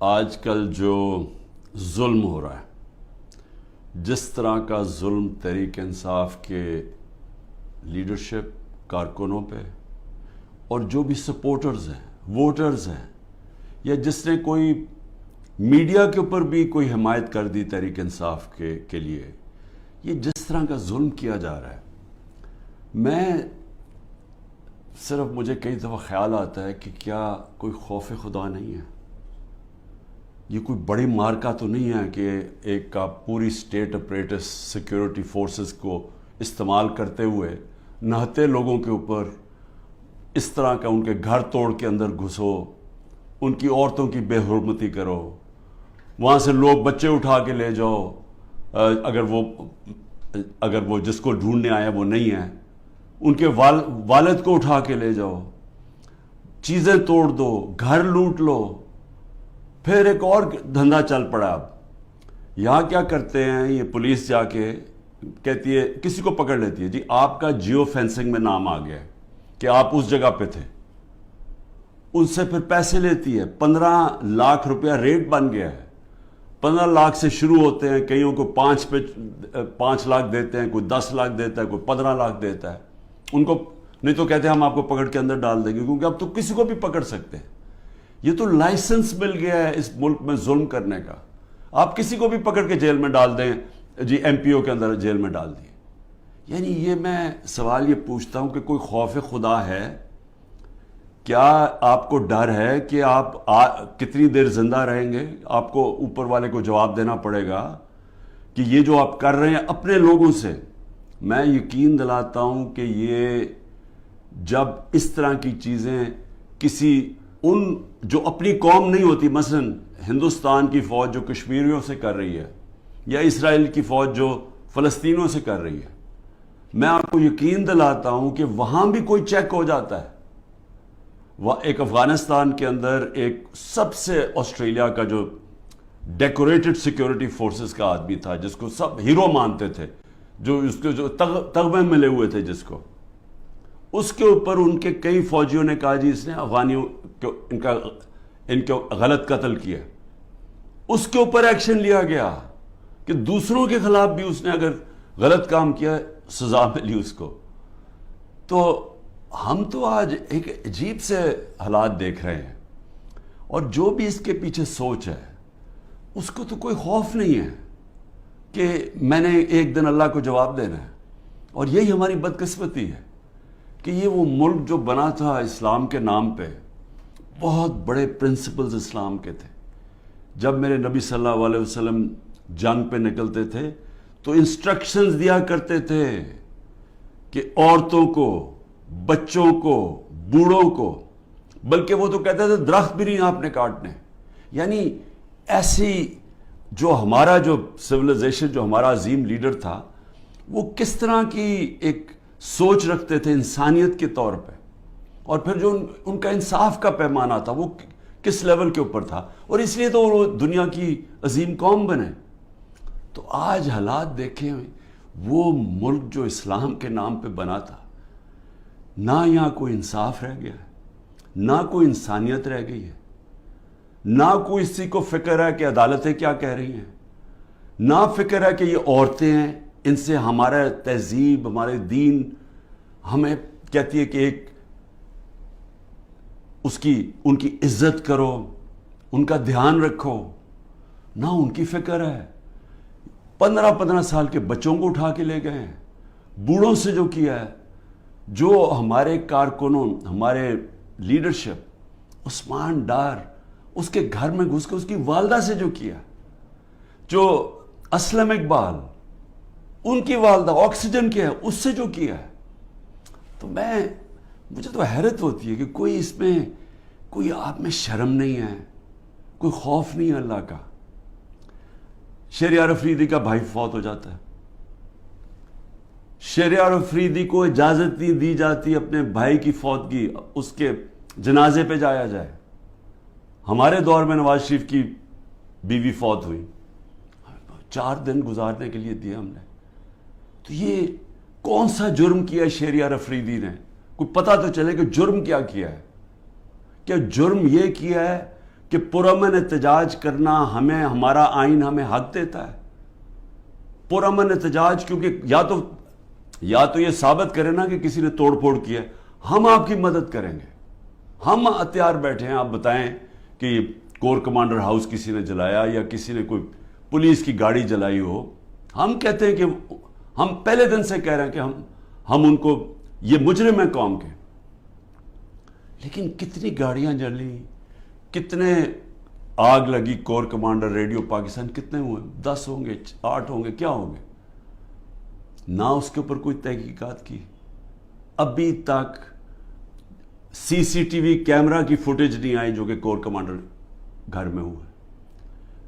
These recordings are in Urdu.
آج کل جو ظلم ہو رہا ہے، جس طرح کا ظلم تحریک انصاف کے لیڈرشپ کارکنوں پہ اور جو بھی سپورٹرز ہیں، ووٹرز ہیں، یا جس نے کوئی میڈیا کے اوپر بھی کوئی حمایت کر دی تحریک انصاف کے لیے، یہ جس طرح کا ظلم کیا جا رہا ہے، مجھے کئی دفعہ خیال آتا ہے کہ کیا کوئی خوف خدا نہیں ہے؟ یہ کوئی بڑی مارکا تو نہیں ہے کہ ایک کا پوری اسٹیٹ اپریٹس سیکیورٹی فورسز کو استعمال کرتے ہوئے نہتے لوگوں کے اوپر اس طرح کا ان کے گھر توڑ کے اندر گھسو، ان کی عورتوں کی بے حرمتی کرو، وہاں سے لوگ بچے اٹھا کے لے جاؤ، اگر وہ جس کو ڈھونڈنے آیا وہ نہیں ہے، ان کے والد کو اٹھا کے لے جاؤ، چیزیں توڑ دو، گھر لوٹ لو، پھر ایک اور دھندا چل پڑا۔ اب یہاں کیا کرتے ہیں، یہ پولیس جا کے کہتی ہے، کسی کو پکڑ لیتی ہے، جی آپ کا جیو فینسنگ میں نام آ گیا ہے کہ آپ اس جگہ پہ تھے، ان سے پھر پیسے لیتی ہے، 15 لاکھ روپیہ ریٹ بن گیا ہے، 15 لاکھ سے شروع ہوتے ہیں، کئیوں کو 5 لاکھ دیتے ہیں، کوئی 10 لاکھ دیتا ہے، کوئی 15 لاکھ دیتا ہے، ان کو نہیں تو کہتے ہیں ہم آپ کو پکڑ کے اندر ڈال دیں گے، کیونکہ اب تو کسی کو بھی پکڑ سکتے ہیں۔ یہ تو لائسنس مل گیا ہے اس ملک میں ظلم کرنے کا، آپ کسی کو بھی پکڑ کے جیل میں ڈال دیں، جی ایم پی او کے اندر جیل میں ڈال دیے۔ یعنی یہ میں سوال یہ پوچھتا ہوں کہ کوئی خوف خدا ہے؟ کیا آپ کو ڈر ہے کہ آپ کتنی دیر زندہ رہیں گے؟ آپ کو اوپر والے کو جواب دینا پڑے گا کہ یہ جو آپ کر رہے ہیں اپنے لوگوں سے، میں یقین دلاتا ہوں کہ یہ جب اس طرح کی چیزیں ان جو اپنی قوم نہیں ہوتی، مثلا ہندوستان کی فوج جو کشمیریوں سے کر رہی ہے، یا اسرائیل کی فوج جو فلسطینیوں سے کر رہی ہے، میں آپ کو یقین دلاتا ہوں کہ وہاں بھی کوئی چیک ہو جاتا ہے۔ ایک افغانستان کے اندر ایک سب سے آسٹریلیا کا جو ڈیکوریٹڈ سیکیورٹی فورسز کا آدمی تھا، جس کو سب ہیرو مانتے تھے، جو اس کے جو تغمے ملے ہوئے تھے، جس کو اس کے اوپر ان کے کئی فوجیوں نے کہا جی اس نے افغانیوں ان کو غلط قتل کیا، اس کے اوپر ایکشن لیا گیا کہ دوسروں کے خلاف بھی اس نے اگر غلط کام کیا سزا ملی اس کو۔ تو ہم تو آج ایک عجیب سے حالات دیکھ رہے ہیں، اور جو بھی اس کے پیچھے سوچ ہے اس کو تو کوئی خوف نہیں ہے کہ میں نے ایک دن اللہ کو جواب دینا ہے۔ اور یہی ہماری بدقسمتی ہے کہ یہ وہ ملک جو بنا تھا اسلام کے نام پہ، بہت بڑے پرنسپلز اسلام کے تھے۔ جب میرے نبی صلی اللہ علیہ وسلم جنگ پہ نکلتے تھے تو انسٹرکشنز دیا کرتے تھے کہ عورتوں کو، بچوں کو، بوڑھوں کو، بلکہ وہ تو کہتے تھے درخت بھی نہیں آپ نے کاٹنے۔ یعنی ایسی جو ہمارا جو سویلائزیشن، جو ہمارا عظیم لیڈر تھا، وہ کس طرح کی ایک سوچ رکھتے تھے انسانیت کے طور پہ، اور پھر جو ان کا انصاف کا پیمانہ تھا وہ کس لیول کے اوپر تھا، اور اس لیے تو وہ دنیا کی عظیم قوم بنے۔ تو آج حالات دیکھیں، وہ ملک جو اسلام کے نام پہ بنا تھا، نہ یہاں کوئی انصاف رہ گیا ہے، نہ کوئی انسانیت رہ گئی ہے، نہ کوئی اسی کو فکر ہے کہ عدالتیں کیا کہہ رہی ہیں، نہ فکر ہے کہ یہ عورتیں ہیں، ان سے ہمارا تہذیب، ہمارے دین ہمیں کہتی ہے کہ ان کی عزت کرو، ان کا دھیان رکھو، نہ ان کی فکر ہے۔ 15 سال کے بچوں کو اٹھا کے لے گئے ہیں، بوڑھوں سے جو کیا ہے، جو ہمارے کارکنوں، ہمارے لیڈرشپ، عثمان ڈار، اس کے گھر میں گھس کے اس کی والدہ سے جو کیا، جو اسلم اقبال، ان کی والدہ آکسیجن کے ہے، اس سے جو کیا ہے، تو مجھے تو حیرت ہوتی ہے کہ کوئی آپ میں شرم نہیں ہے، کوئی خوف نہیں ہے اللہ کا۔ شہریار افریدی کا بھائی فوت ہو جاتا ہے، شہریار افریدی کو اجازت نہیں دی جاتی اپنے بھائی کی فوتگی، اس کے جنازے پہ جایا جائے۔ ہمارے دور میں نواز شریف کی بیوی فوت ہوئی، 4 دن گزارنے کے لیے دیے ہم نے۔ تو یہ کون سا جرم کیا ہے شہریار افریدی نے؟ کوئی پتہ تو چلے کہ جرم کیا ہے؟ کیا جرم یہ کیا ہے کہ پرامن احتجاج کرنا ہمیں ہمارا آئین ہمیں حق دیتا ہے. پرامن احتجاج کیونکہ یا تو یہ ثابت کرے نا کہ کسی نے توڑ پھوڑ کیا ہے, ہم آپ کی مدد کریں گے. ہم ہتھیار بیٹھے ہیں, آپ بتائیں کہ کور کمانڈر ہاؤس کسی نے جلایا یا کسی نے کوئی پولیس کی گاڑی جلائی ہو, ہم کہتے ہیں کہ ہم پہلے دن سے کہہ رہے ہیں کہ ہم ان کو, یہ مجرم ہیں قوم کے. لیکن کتنی گاڑیاں جلی, کتنے آگ لگی, کور کمانڈر ریڈیو پاکستان کتنے ہوئے, 10 ہوں گے, 8 ہوں گے, کیا ہوں گے؟ نہ اس کے اوپر کوئی تحقیقات کی. ابھی تک سی سی ٹی وی کیمرہ کی فوٹیج نہیں آئی جو کہ کور کمانڈر گھر میں ہوا.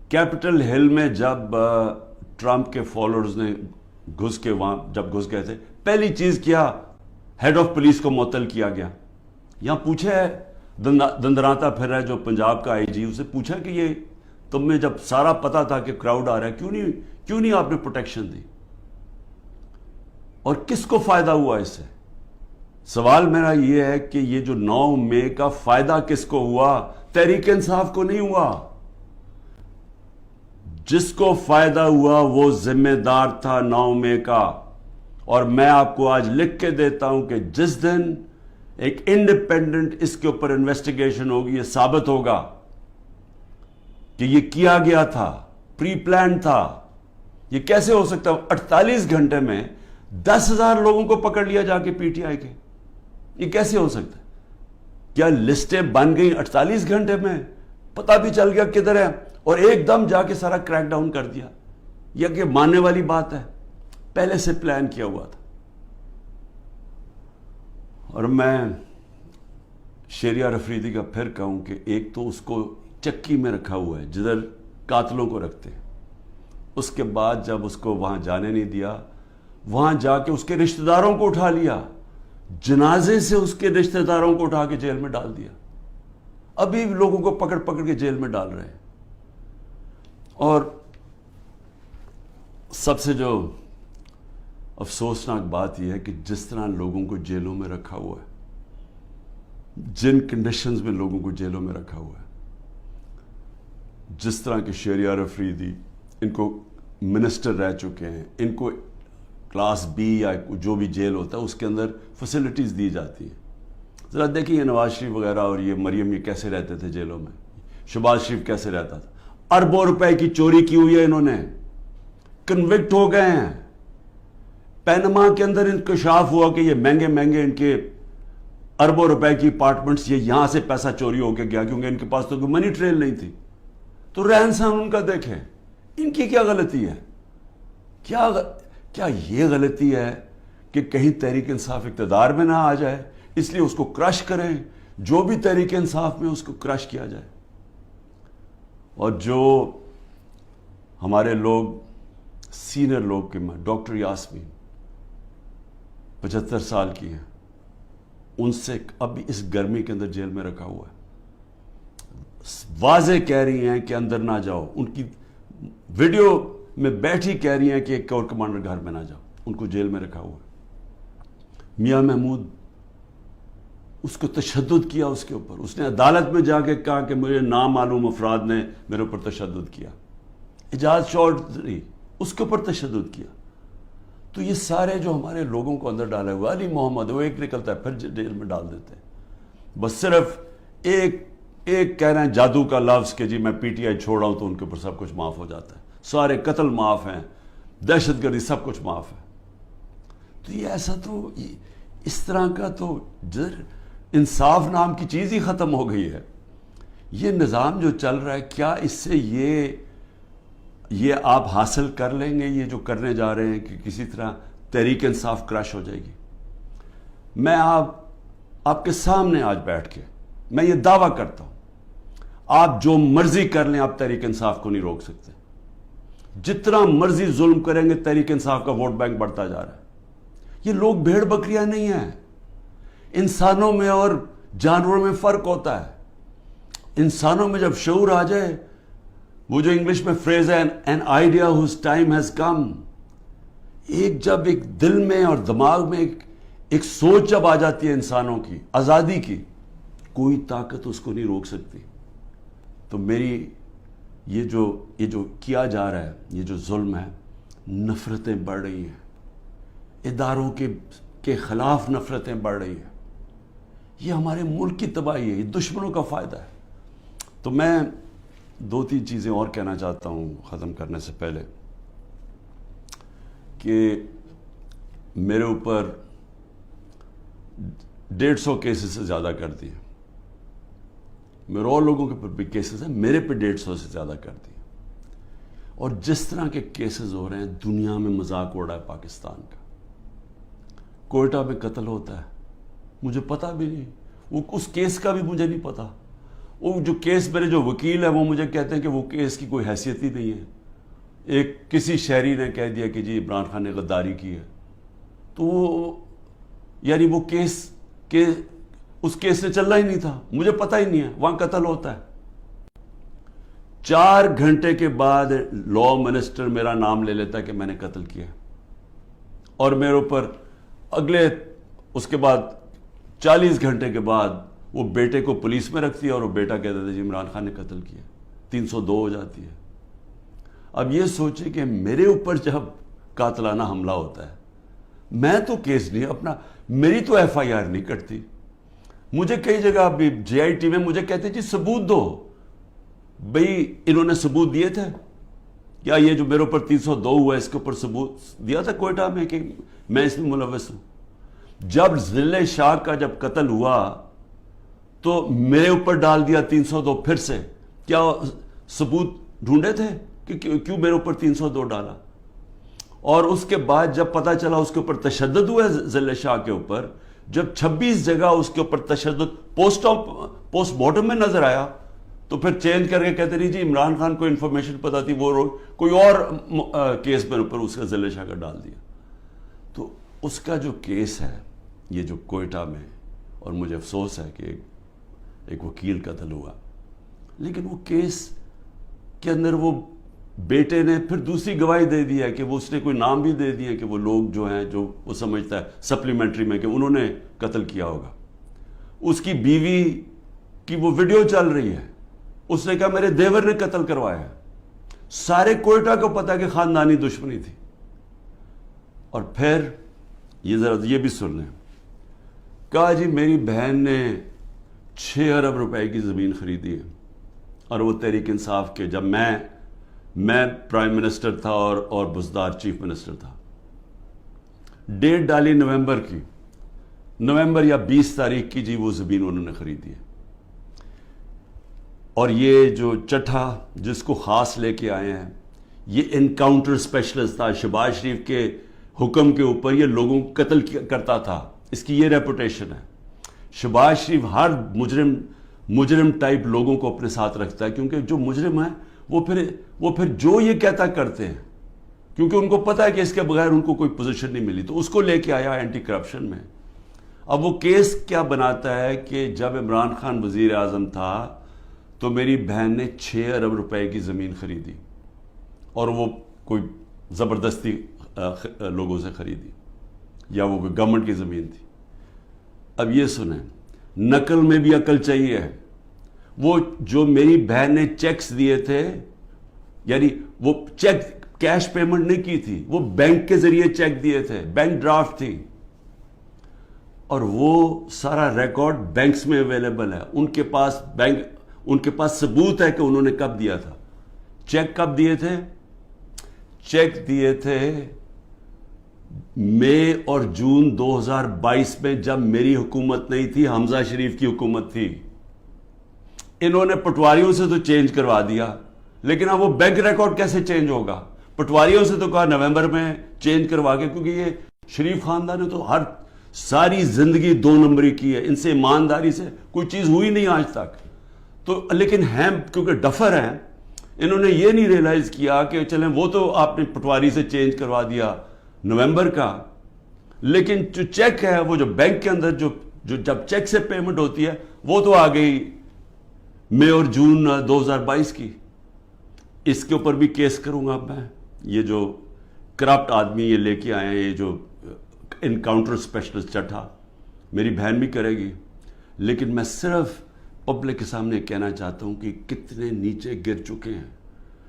کیپٹل ہل میں جب ٹرمپ کے فالوورز نے گھس کے وہاں جب گھس گئے تھے, پہلی چیز کیا, ہیڈ آف پولیس کو معطل کیا گیا. یہاں پوچھا ہے دندراتا پھر رہا ہے جو پنجاب کا آئی جی, اسے پوچھا کہ یہ تمہیں جب سارا پتا تھا کہ کراؤڈ آ رہا ہے کیوں نہیں آپ نے پروٹیکشن دی, اور کس کو فائدہ ہوا اس سے؟ سوال میرا یہ ہے کہ یہ جو 9 مئی کا فائدہ کس کو ہوا؟ تحریک انصاف کو نہیں ہوا. جس کو فائدہ ہوا وہ ذمہ دار تھا 9 مئی کا. اور میں آپ کو آج لکھ کے دیتا ہوں کہ جس دن ایک انڈیپینڈنٹ اس کے اوپر انویسٹیگیشن ہوگی, یہ ثابت ہوگا کہ یہ کیا گیا تھا, پری پلان تھا. یہ کیسے ہو سکتا ہے 48 گھنٹے میں 10,000 لوگوں کو پکڑ لیا جا کے پی ٹی آئی کے؟ یہ کیسے ہو سکتا ہے؟ کیا لسٹیں بن گئیں 48 گھنٹے میں؟ پتہ بھی چل گیا کدھر ہے, اور ایک دم جا کے سارا کریک ڈاؤن کر دیا؟ یہ کہ ماننے والی بات ہے؟ پہلے سے پلان کیا ہوا تھا. اور میں شہریار افریدی کا پھر کہوں کہ ایک تو اس کو چکی میں رکھا ہوا ہے جدھر قاتلوں کو رکھتے ہیں, اس کے بعد جب اس کو وہاں جانے نہیں دیا, وہاں جا کے اس کے رشتہ داروں کو اٹھا لیا, جنازے سے اس کے رشتہ داروں کو اٹھا کے جیل میں ڈال دیا. ابھی لوگوں کو پکڑ پکڑ کے جیل میں ڈال رہے ہیں. اور سب سے جو افسوسناک بات یہ ہے کہ جس طرح لوگوں کو جیلوں میں رکھا ہوا ہے, جن کنڈیشنز میں لوگوں کو جیلوں میں رکھا ہوا ہے, جس طرح کے شہریار افریدی, ان کو منسٹر رہ چکے ہیں, ان کو کلاس بی یا جو بھی جیل ہوتا ہے اس کے اندر فیسلٹیز دی جاتی ہیں. ذرا دیکھیں یہ نواز شریف وغیرہ اور یہ مریم یہ کیسے رہتے تھے جیلوں میں, شہباز شریف کیسے رہتا تھا. اربوں روپے کی چوری کی ہوئی ہے انہوں نے, کنوکٹ ہو گئے ہیں. پینما کے اندر انکشاف ہوا کہ یہ مہنگے ان کے اربوں روپے کی اپارٹمنٹس, یہ یہاں سے پیسہ چوری ہو کے گیا کیونکہ ان کے پاس تو کوئی منی ٹریل نہیں تھی. تو رہن سہن ان کا دیکھیں, ان کی کیا غلطی ہے؟ کیا یہ غلطی ہے کہ کہیں تحریک انصاف اقتدار میں نہ آ جائے اس لیے اس کو کرش کریں؟ جو بھی تحریک انصاف میں اس کو کرش کیا جائے. اور جو ہمارے لوگ سینئر لوگ کے میں, ڈاکٹر یاسمین 75 سال کی ہیں, ان سے ابھی اس گرمی کے اندر جیل میں رکھا ہوا ہے. واضح کہہ رہی ہیں کہ اندر نہ جاؤ, ان کی ویڈیو میں بیٹھی کہہ رہی ہیں کہ ایک کور کمانڈر گھر میں نہ جاؤ, ان کو جیل میں رکھا ہوا ہے. میاں محمود, اس کو تشدد کیا اس کے اوپر, اس نے عدالت میں جا کے کہا کہ مجھے نامعلوم افراد نے میرے اوپر تشدد کیا. اعجاز چودھری, اس کے اوپر تشدد کیا. تو یہ سارے جو ہمارے لوگوں کو اندر ڈالے ہوئے, علی محمد وہ ایک نکلتا ہے پھر جیل میں ڈال دیتے ہیں. بس صرف ایک کہہ رہے ہیں جادو کا لفظ کہ جی میں پی ٹی آئی چھوڑ رہا ہوں تو ان کے اوپر سب کچھ معاف ہو جاتا ہے, سارے قتل معاف ہیں, دہشت گردی سب کچھ معاف ہے. تو یہ ایسا تو اس طرح کا تو انصاف نام کی چیز ہی ختم ہو گئی ہے. یہ نظام جو چل رہا ہے, کیا اس سے یہ آپ حاصل کر لیں گے یہ جو کرنے جا رہے ہیں کہ کسی طرح تحریک انصاف کرش ہو جائے گی؟ میں آپ کے سامنے آج بیٹھ کے میں یہ دعویٰ کرتا ہوں, آپ جو مرضی کر لیں آپ تحریک انصاف کو نہیں روک سکتے. جتنا مرضی ظلم کریں گے تحریک انصاف کا ووٹ بینک بڑھتا جا رہا ہے. یہ لوگ بھیڑ بکریاں نہیں ہیں. انسانوں میں اور جانوروں میں فرق ہوتا ہے. انسانوں میں جب شعور آ جائے, وہ جو انگلش میں فریز ہے an idea whose time has come, جب ایک دل میں اور دماغ میں ایک سوچ جب آ جاتی ہے انسانوں کی آزادی کی, کوئی طاقت اس کو نہیں روک سکتی. تو میری یہ جو کیا جا رہا ہے، یہ جو ظلم ہے، نفرتیں بڑھ رہی ہیں، اداروں کے خلاف نفرتیں بڑھ رہی ہیں، یہ ہمارے ملک کی تباہی ہے، یہ دشمنوں کا فائدہ ہے۔ تو میں 2-3 چیزیں اور کہنا چاہتا ہوں ختم کرنے سے پہلے، کہ میرے اوپر 150 کیسز سے زیادہ کر دیے، میرے اور لوگوں کے اوپر بھی کیسز ہیں، میرے پہ 150 سے زیادہ کر دیے، اور جس طرح کے کیسز ہو رہے ہیں دنیا میں مذاق اڑ رہا ہے پاکستان کا۔ کوئٹہ میں قتل ہوتا ہے، مجھے پتہ بھی نہیں، وہ اس کیس کا بھی مجھے نہیں پتا۔ وہ جو کیس میرے جو وکیل ہے وہ مجھے کہتے ہیں کہ وہ کیس کی کوئی حیثیت ہی نہیں ہے، ایک کسی شہری نے کہہ دیا کہ جی عمران خان نے غداری کی ہے، تو وہ یعنی وہ کیس اس کیس سے چلنا ہی نہیں تھا، مجھے پتہ ہی نہیں ہے، وہاں قتل ہوتا ہے۔ 4 گھنٹے کے بعد لا منسٹر میرا نام لے لیتا ہے کہ میں نے قتل کیا، اور میرے اوپر اس کے بعد 40 گھنٹے کے بعد وہ بیٹے کو پولیس میں رکھتی ہے، اور وہ بیٹا کہتا تھا جی عمران خان نے قتل کیا، 302 ہو جاتی ہے۔ اب یہ سوچیں کہ میرے اوپر جب قاتلانہ حملہ ہوتا ہے، میں تو کیس نہیں اپنا، میری تو ایف آئی آر نہیں کٹتی، مجھے کئی جگہ ابھی جے آئی ٹی میں مجھے کہتے جی ثبوت دو، بھئی انہوں نے ثبوت دیے تھے کیا؟ یہ جو میرے اوپر 302 ہوا ہے اس کے اوپر ثبوت دیا تھا کوئٹہ میں کہ میں اس میں ملوث ہوں؟ جب ذل شاہ کا جب قتل ہوا تو میرے اوپر ڈال دیا 302 پھر سے، کیا ثبوت ڈھونڈے تھے کہ کیوں میرے اوپر 302 ڈالا؟ اور اس کے بعد جب پتہ چلا اس کے اوپر تشدد ہوا ہے ذل شاہ کے اوپر، جب 26 جگہ اس کے اوپر تشدد پوسٹ مارٹم میں نظر آیا، تو پھر چینج کر کے کہتے نہیں جی عمران خان کو انفارمیشن پتا تھی، وہ کوئی اور کیس میرے اوپر اس کا ذل شاہ کا ڈال دیا۔ تو اس کا جو کیس ہے یہ جو کوئٹہ میں، اور مجھے افسوس ہے کہ ایک وکیل قتل ہوا، لیکن وہ کیس کے اندر وہ بیٹے نے پھر دوسری گواہی دے دی ہے کہ وہ اس نے کوئی نام بھی دے دیا کہ وہ لوگ جو ہیں جو وہ سمجھتا ہے سپلیمنٹری میں کہ انہوں نے قتل کیا ہوگا۔ اس کی بیوی کی وہ ویڈیو چل رہی ہے، اس نے کہا میرے دیور نے قتل کروایا ہے، سارے کوئٹہ کو پتا کہ خاندانی دشمنی تھی۔ اور پھر یہ ذرا یہ بھی سن لیں، کہا جی میری بہن نے 6 ارب روپے کی زمین خریدی ہے، اور وہ تحریک انصاف کے جب میں پرائم منسٹر تھا اور بزدار چیف منسٹر تھا، ڈیٹ ڈالی نومبر یا 20 تاریخ کی، جی وہ زمین انہوں نے خریدی ہے۔ اور یہ جو چٹھا جس کو خاص لے کے آئے ہیں، یہ انکاؤنٹر اسپیشلسٹ تھا، شہباز شریف کے حکم کے اوپر یہ لوگوں کو قتل کرتا تھا، اس کی یہ ریپوٹیشن ہے۔ شہباز شریف ہر مجرم ٹائپ لوگوں کو اپنے ساتھ رکھتا ہے، کیونکہ جو مجرم ہیں وہ پھر جو یہ کہتا کرتے ہیں، کیونکہ ان کو پتا ہے کہ اس کے بغیر ان کو کوئی پوزیشن نہیں ملی، تو اس کو لے کے آیا اینٹی کرپشن میں۔ اب وہ کیس کیا بناتا ہے کہ جب عمران خان وزیر اعظم تھا تو میری بہن نے 6 ارب روپے کی زمین خریدی، اور وہ کوئی زبردستی لوگوں سے خریدی، یا وہ گورنمنٹ کی زمین تھی۔ اب یہ سنیں، نقل میں بھی عقل چاہیے ہے۔ وہ جو میری بہن نے چیکس دیے تھے، یعنی وہ چیک کیش پیمنٹ نہیں کی تھی، وہ بینک کے ذریعے چیک دیے تھے، بینک ڈرافٹ تھی، اور وہ سارا ریکارڈ بینکس میں اویلیبل ہے، ان کے پاس ثبوت ہے کہ انہوں نے کب دیا تھا۔ چیک کب دیے تھے؟ چیک دیے تھے مئی اور جون 2022 میں، جب میری حکومت نہیں تھی، حمزہ شریف کی حکومت تھی۔ انہوں نے پٹواریوں سے تو چینج کروا دیا، لیکن اب وہ بینک ریکارڈ کیسے چینج ہوگا؟ پٹواریوں سے تو کہا نومبر میں چینج کروا کے، کیونکہ یہ شریف خاندان نے تو ساری زندگی 2 نمبری کی ہے، ان سے ایمانداری سے کوئی چیز ہوئی نہیں آج تک۔ تو لیکن ہیں کیونکہ ڈفر ہیں، انہوں نے یہ نہیں ریلائز کیا کہ چلیں وہ تو آپ نے پٹواری سے چینج کروا دیا نومبر کا، لیکن جو چیک ہے وہ جو بینک کے اندر جو جب چیک سے پیمنٹ ہوتی ہے وہ تو آ گئی مئی اور جون 2022 کی۔ اس کے اوپر بھی کیس کروں گا میں۔ یہ جو کرپٹ آدمی یہ لے کے آئے ہیں، یہ جو انکاؤنٹر اسپیشلسٹ چٹھا، میری بہن بھی کرے گی، لیکن میں صرف پبلک کے سامنے کہنا چاہتا ہوں کہ کتنے نیچے گر چکے ہیں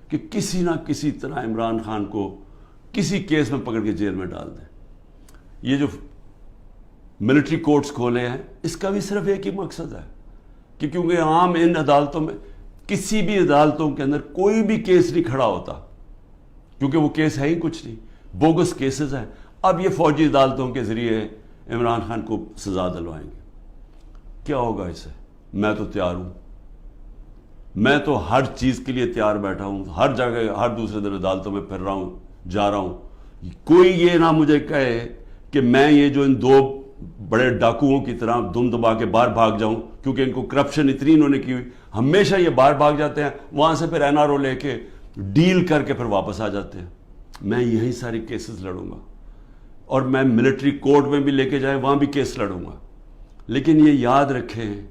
کہ کسی نہ کسی طرح عمران خان کو کسی کیس میں پکڑ کے جیل میں ڈال دیں. یہ جو ملٹری کورٹس کھولے ہیں اس کا بھی صرف ایک ہی مقصد ہے کہ کیونکہ عام ان عدالتوں میں کسی بھی عدالتوں کے اندر کوئی بھی کیس نہیں کھڑا ہوتا کیونکہ وہ کیس ہے ہی کچھ نہیں, بوگس کیسز ہیں. اب یہ فوجی عدالتوں کے ذریعے عمران خان کو سزا دلوائیں گے. کیا ہوگا اسے؟ میں تو تیار ہوں, میں تو ہر چیز کے لیے تیار بیٹھا ہوں, ہر جگہ ہر دوسرے دن عدالتوں میں پھر رہا ہوں, جا رہا ہوں. کوئی یہ نہ مجھے کہے کہ میں یہ جو ان دو بڑے ڈاکوؤں کی طرح دم دبا کے باہر بھاگ جاؤں کیونکہ ان کو کرپشن اتنی انہوں نے کی ہوئی. ہمیشہ یہ باہر بھاگ جاتے ہیں, وہاں سے پھر NRO لے کے ڈیل کر کے پھر واپس آ جاتے ہیں. میں یہی ساری کیسز لڑوں گا اور میں ملٹری کورٹ میں بھی لے کے جائیں وہاں بھی کیس لڑوں گا. لیکن یہ یاد رکھیں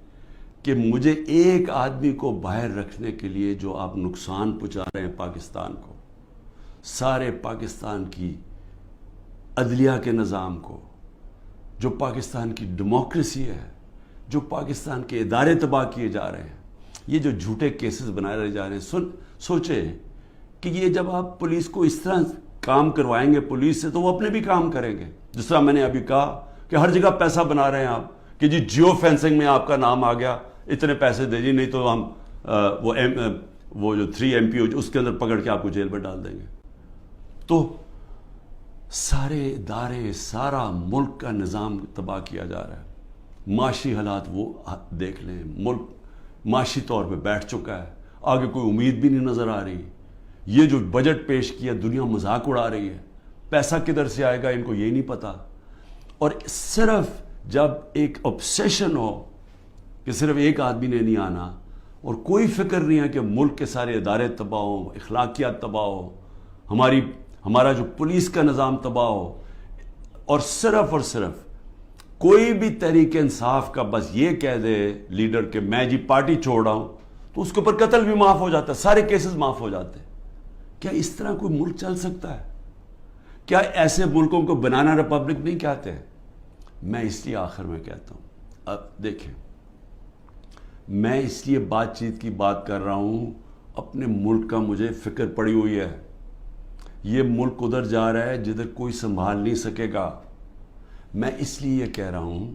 کہ مجھے ایک آدمی کو باہر رکھنے کے لیے جو آپ نقصان پہنچا رہے ہیں پاکستان کو, سارے پاکستان کی عدلیہ کے نظام کو, جو پاکستان کی ڈیموکریسی ہے, جو پاکستان کے ادارے تباہ کیے جا رہے ہیں, یہ جو جھوٹے کیسز بنائے رہے جا رہے ہیں. سوچیں کہ یہ جب آپ پولیس کو اس طرح کام کروائیں گے پولیس سے تو وہ اپنے بھی کام کریں گے. جس طرح میں نے ابھی کہا کہ ہر جگہ پیسہ بنا رہے ہیں آپ کہ جی جیو فینسنگ میں آپ کا نام آ گیا, اتنے پیسے دے جی, نہیں تو ہم وہ جو 3 MP اس کے اندر پکڑ کے آپ کو جیل میں ڈال دیں گے. تو سارے ادارے, سارا ملک کا نظام تباہ کیا جا رہا ہے. معاشی حالات وہ دیکھ لیں, ملک معاشی طور پہ بیٹھ چکا ہے, آگے کوئی امید بھی نہیں نظر آ رہی. یہ جو بجٹ پیش کیا دنیا مذاق اڑا رہی ہے, پیسہ کدھر سے آئے گا ان کو یہ نہیں پتا. اور صرف جب ایک obsession ہو کہ صرف ایک آدمی نے نہیں آنا اور کوئی فکر نہیں ہے کہ ملک کے سارے ادارے تباہ ہو, اخلاقیات تباہ ہو, ہمارا جو پولیس کا نظام تباہ ہو, اور صرف کوئی بھی تحریک انصاف کا بس یہ کہہ دے لیڈر کہ میں جی پارٹی چھوڑ رہا ہوں, تو اس کے اوپر قتل بھی معاف ہو جاتا ہے, سارے کیسز معاف ہو جاتے ہیں. کیا اس طرح کوئی ملک چل سکتا ہے؟ کیا ایسے ملکوں کو بنانا ریپبلک نہیں کہتے ہیں؟ میں اس لیے آخر میں کہتا ہوں, اب دیکھیں, میں اس لیے بات چیت کی بات کر رہا ہوں, اپنے ملک کا مجھے فکر پڑی ہوئی ہے. یہ ملک ادھر جا رہا ہے جدھر کوئی سنبھال نہیں سکے گا. میں اس لیے یہ کہہ رہا ہوں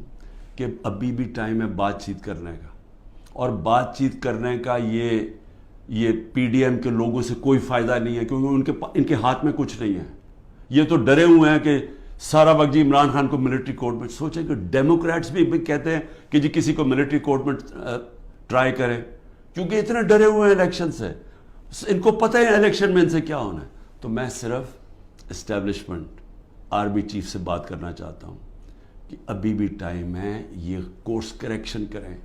کہ ابھی بھی ٹائم ہے بات چیت کرنے کا, اور بات چیت کرنے کا یہ PDM کے لوگوں سے کوئی فائدہ نہیں ہے کیونکہ ان کے ہاتھ میں کچھ نہیں ہے. یہ تو ڈرے ہوئے ہیں کہ سارا وقت جی عمران خان کو ملٹری کورٹ میں. سوچیں کہ ڈیموکریٹس بھی کہتے ہیں کہ جی کسی کو ملٹری کورٹ میں ٹرائی کریں کیونکہ اتنے ڈرے ہوئے ہیں الیکشن سے, ان کو پتہ ہے الیکشن میں ان سے کیا ہونا ہے. تو میں صرف اسٹیبلشمنٹ آرمی چیف سے بات کرنا چاہتا ہوں کہ ابھی بھی ٹائم ہے, یہ کورس کریکشن کریں.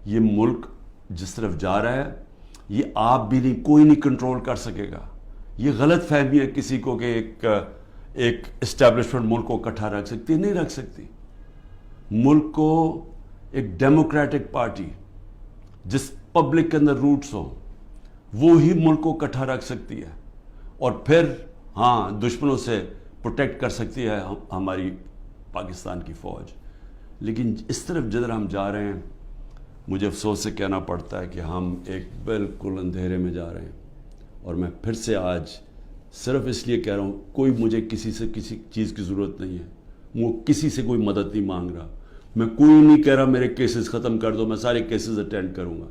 یہ ملک جس طرف جا رہا ہے یہ آپ بھی نہیں, کوئی نہیں کنٹرول کر سکے گا. یہ غلط فہمی ہے کسی کو کہ ایک اسٹیبلشمنٹ ملک کو اکٹھا رکھ سکتی, نہیں رکھ سکتی. ملک کو ایک ڈیموکریٹک پارٹی جس پبلک کے اندر روٹس ہوں وہ ہی ملک کو اکٹھا رکھ سکتی ہے, اور پھر ہاں دشمنوں سے پروٹیکٹ کر سکتی ہے ہماری پاکستان کی فوج. لیکن اس طرف جدھر ہم جا رہے ہیں مجھے افسوس سے کہنا پڑتا ہے کہ ہم ایک بالکل اندھیرے میں جا رہے ہیں. اور میں پھر سے آج صرف اس لیے کہہ رہا ہوں, کوئی مجھے کسی سے کسی چیز کی ضرورت نہیں ہے, وہ کسی سے کوئی مدد نہیں مانگ رہا, میں کوئی نہیں کہہ رہا میرے کیسز ختم کر دو, میں سارے کیسز اٹینڈ کروں گا.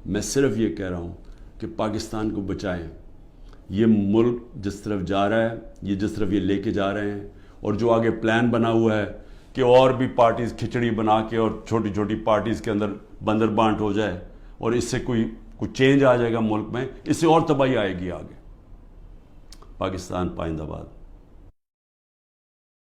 میں صرف یہ کہہ رہا ہوں کہ پاکستان کو بچائیں. یہ ملک جس طرف جا رہا ہے, یہ جس طرف یہ لے کے جا رہے ہیں, اور جو آگے پلان بنا ہوا ہے کہ اور بھی پارٹیز کھچڑی بنا کے اور چھوٹی چھوٹی پارٹیز کے اندر بندر بانٹ ہو جائے اور اس سے کوئی چینج آ جائے گا ملک میں, اس سے اور تباہی آئے گی آگے. پاکستان پائندہ باد.